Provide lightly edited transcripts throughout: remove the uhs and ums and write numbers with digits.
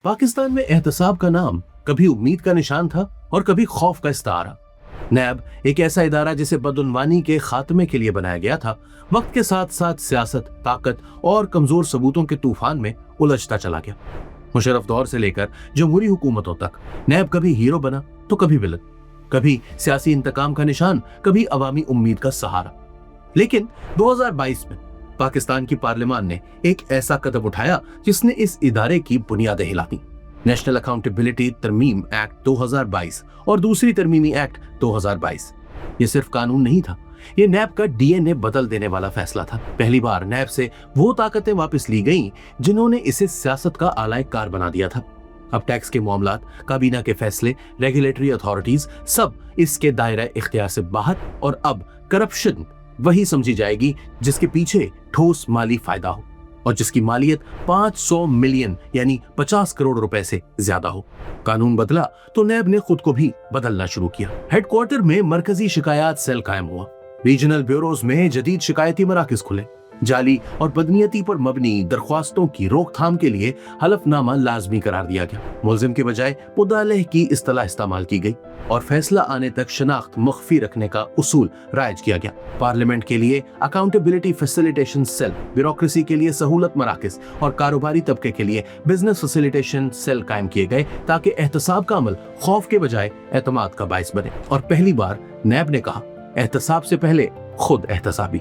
पाकिस्तान में एहतसाब का नाम कभी उम्मीद का निशान था और कभी खौफ का इस्तारा। नैब एक ऐसा इदारा जिसे बदउनवानी के खात्मे के लिए बनाया गया था, वक्त के साथ साथ सियासत, ताकत और कमजोर सबूतों के तूफान में उलझता चला गया। मुशर्रफ दौर से लेकर जमहूरी हुकूमतों तक नैब कभी हीरो बना तो कभी विलन, कभी सियासी इंतकाम का निशान, कभी अवामी उम्मीद का सहारा। लेकिन 2022 में पाकिस्तान की पार्लियामान ने एक ऐसा कदम उठाया जिसने इस इदारे की बुनियादें हिला दी। नेशनल अकाउंटेबिलिटी तरमीम एक्ट 2022 और दूसरी तरमीमी एक्ट 2022। ये सिर्फ कानून नहीं था, ये नैब का डीएनए बदल देने वाला फैसला था। पहली बार नैब से वो ताकतें वापस ली गईं जिन्होंने इसे सियासत का आला कार बना दिया था। अब टैक्स के मामलात, काबीना के फैसले, रेगुलेटरी अथॉरिटीज सब इसके दायरा इख्तियार से बाहर, और अब करप्शन वही समझी जाएगी जिसके पीछे ठोस माली फायदा हो और जिसकी मालियत 500 मिलियन यानी 50 करोड़ रुपए से ज्यादा हो। कानून बदला तो नैब ने खुद को भी बदलना शुरू किया। हेडक्वार्टर में मरकजी शिकायत सेल कायम हुआ, रीजनल ब्यूरोज में जदीद शिकायती मराकज खुले, जाली और बदनीयती पर मबनी दरख्वास्तों की रोकथाम के लिए हलफनामा लाजमी करार दिया गया। मुल्जिम के बजाय मुद्दालेह की इस्तिलाह इस्तेमाल की गई और फैसला आने तक शनाख्त मख्फी रखने का उसूल राइज किया गया। पार्लियामेंट के लिए अकाउंटेबिलिटी फैसिलिटेशन सेल, ब्यूरोक्रेसी के लिए सहूलत मराकज और कारोबारी तबके के लिए बिजनेस फैसिलिटेशन सेल कायम किए गए ताकि एहतसाब का अमल खौफ के बजाय एतमाद का बाइस बने। और पहली बार नैब ने कहा, एहतसाब से पहले खुद एहतसाबी।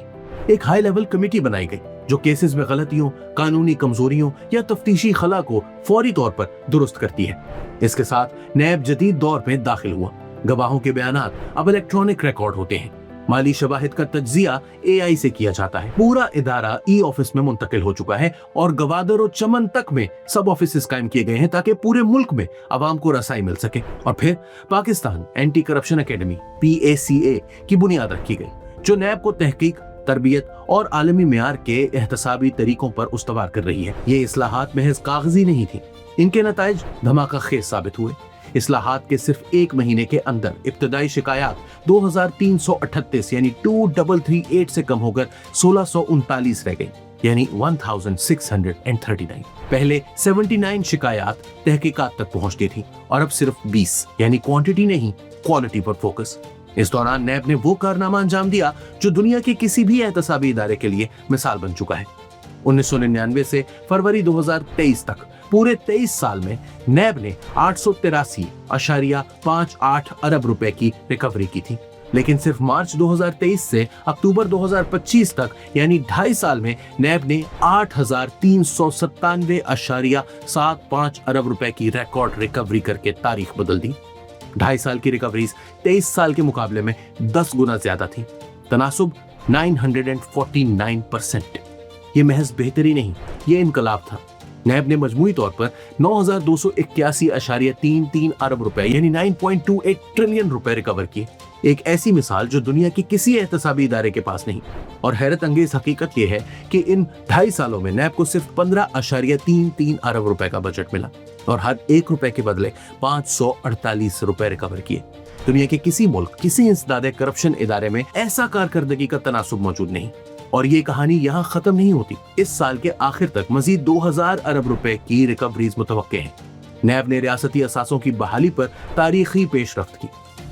एक हाई लेवल कमेटी बनाई गई जो केसेस में गलतियों, कानूनी कमजोरियों या तफ्तीशी खला को फौरी तौर पर दुरुस्त करती है। इसके साथ नैब जदीद दौर में दाखिल हुआ। गवाहों के बयानात अब इलेक्ट्रॉनिक रिकॉर्ड होते हैं, माली शवाहिद का तज्जिया एआई से किया जाता है, पूरा इदारा ई ऑफिस में मुंतकिल हो चुका है और गवादर और चमन तक में सब ऑफिस कायम किए गए हैं ताकि पूरे मुल्क में अवाम को रसाई मिल सके। और फिर Pakistan anti corruption academy PACA की बुनियाद रखी गई जो नैब को तहकीक, तरबियत और आलमी मेयार के एहतसाबी तरीकों पर उस्तवार कर रही है। ये इस्लाहात महज कागजी नहीं थी, इनके नताइज धमाका खेज साबित हुए। इस्लाहात के सिर्फ एक महीने के अंदर इब्तदाई शिकायत 2338 यानी 2338 से कम होकर 1639 रह गई, यानी 1639। पहले 79 शिकायत तहकीकात तक पहुंचती थी और अब सिर्फ 20, यानी क्वांटिटी नहीं क्वालिटी पर फोकस। इस दौरान नैब ने वो कारनामा अंजाम दिया जो दुनिया के किसी भी एहतसाबी इदारे के लिए मिसाल बन चुका है। 1999 से फरवरी 2023 तक पूरे 23 साल में नैब ने 883.58 अरब रुपए की रिकवरी की थी। लेकिन सिर्फ मार्च 2023 से अक्टूबर 2025 तक यानी 2.5 साल में नैब ने 8,397.75 अरब रुपए की रिकॉर्ड रिकवरी करके तारीख बदल दी। 2.5 साल की रिकवरीज 23 साल के मुकाबले में 10 गुना ज्यादा थी। तनासुब 949%। ये महज बेहतरी नहीं, ये इनकलाब था। नैब ने मजमूई तौर पर 9,281.33 अरब रुपए यानी 9.28 ट्रिलियन रुपए रिकवर किए। एक ऐसी मिसाल जो दुनिया की किसी एहतसाबी इदारे के पास नहीं। और हैरत अंगेज हकीकत यह है कि इन 2.5 सालों में नैब को सिर्फ 15.33 अरब रुपए का बजट मिला और हर 1 रुपए के बदले 548 रुपए रिकवर किए। दुनिया के किसी मुल्क, किसी इंसदादे करप्शन इदारे में ऐसा कारकर्दगी का तनासुब मौजूद नहीं। और ये कहानी यहाँ खत्म नहीं होती। इस साल के आखिर तक मजीद 2000 अरब रुपए की रिकवरीज मुतवक्के हैं। नैब ने रियासती असासों की बहाली पर तारीखी पेशरफ्त की।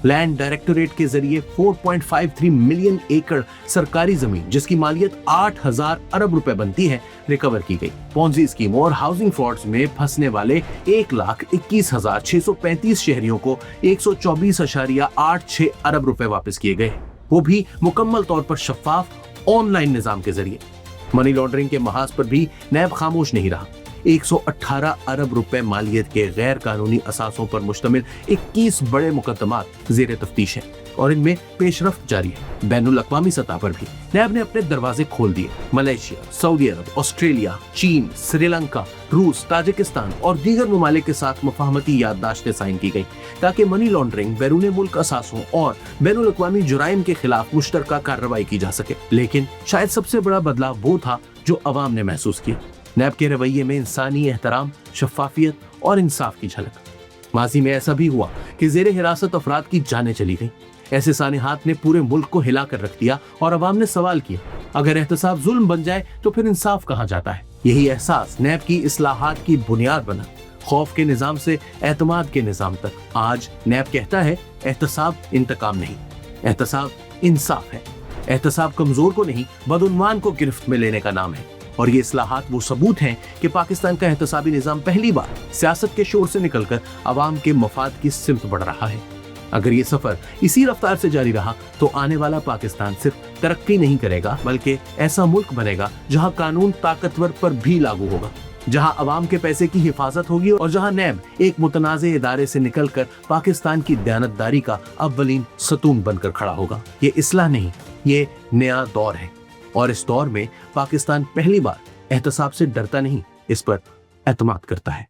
लैंड डायरेक्टोरेट के जरिए 4.53 मिलियन एकड़ सरकारी जमीन जिसकी मालियत 8000 अरब रुपए बनती है रिकवर की गई। पॉन्जी स्कीम और हाउसिंग फ्रॉड्स में फंसने वाले 1,21,635 शहरियों को 124.86 अरब रुपए वापस किए गए, वो भी मुकम्मल तौर पर शफाफ ऑनलाइन निजाम के जरिए। मनी लॉन्ड्रिंग के महाज पर भी नैब खामोश नहीं रहा। 118 अरब रुपए मालियत के गैर कानूनी असासों पर मुश्तमिल 21 बड़े मुकदमात ज़ेर तफ्तीश हैं और इनमें पेशरफ्त जारी है। बैनुल अक़वामी सतह पर भी नैब ने अपने दरवाजे खोल दिए। मलेशिया, सऊदी अरब, ऑस्ट्रेलिया, चीन, श्रीलंका, रूस, ताजिकिस्तान और दीगर ममालिक के साथ मुफाहमती याददाश्तें साइन की गई ताकि मनी लॉन्ड्रिंग, बैरून मुल्क असासों और बैनुल अक़वामी जुराइम के खिलाफ मुश्तरका कार्रवाई की जा सके। लेकिन शायद सबसे बड़ा बदलाव वो था जो अवाम ने महसूस किया। नैब के रवैये में इंसानी एहतराम, शफाफियत और इंसाफ की झलक। माजी में ऐसा भी हुआ कि जेर हिरासत अफराद की जानें चली गई। ऐसे सानिहात ने पूरे मुल्क को हिला कर रख दिया और अवाम ने सवाल किया, अगर एहतसाब जुल्म बन जाए तो फिर इंसाफ कहाँ जाता है? यही एहसास नैब की इस्लाहात की बुनियाद बना। خوف کے نظام سے اعتماد کے نظام تک۔ آج نیب کہتا ہے احتساب انتقام نہیں، احتساب انصاف ہے۔ احتساب کمزور کو نہیں، بدعنوان کو گرفت میں لینے کا نام ہے۔ اور یہ اصلاحات وہ ثبوت ہیں کہ پاکستان کا احتسابی نظام پہلی بار سیاست کے شور سے نکل کر عوام کے مفاد کی سمت بڑھ رہا ہے۔ اگر یہ سفر اسی رفتار سے جاری رہا تو آنے والا پاکستان صرف ترقی نہیں کرے گا بلکہ ایسا ملک بنے گا جہاں قانون طاقتور پر بھی لاگو ہوگا، جہاں عوام کے پیسے کی حفاظت ہوگی اور جہاں نیب ایک متنازع ادارے سے نکل کر پاکستان کی دیانتداری کا اولین ستون بن کر کھڑا ہوگا۔ یہ اصلاح نہیں، یہ نیا دور ہے، اور اس دور میں پاکستان پہلی بار احتساب سے ڈرتا نہیں، اس پر اعتماد کرتا ہے۔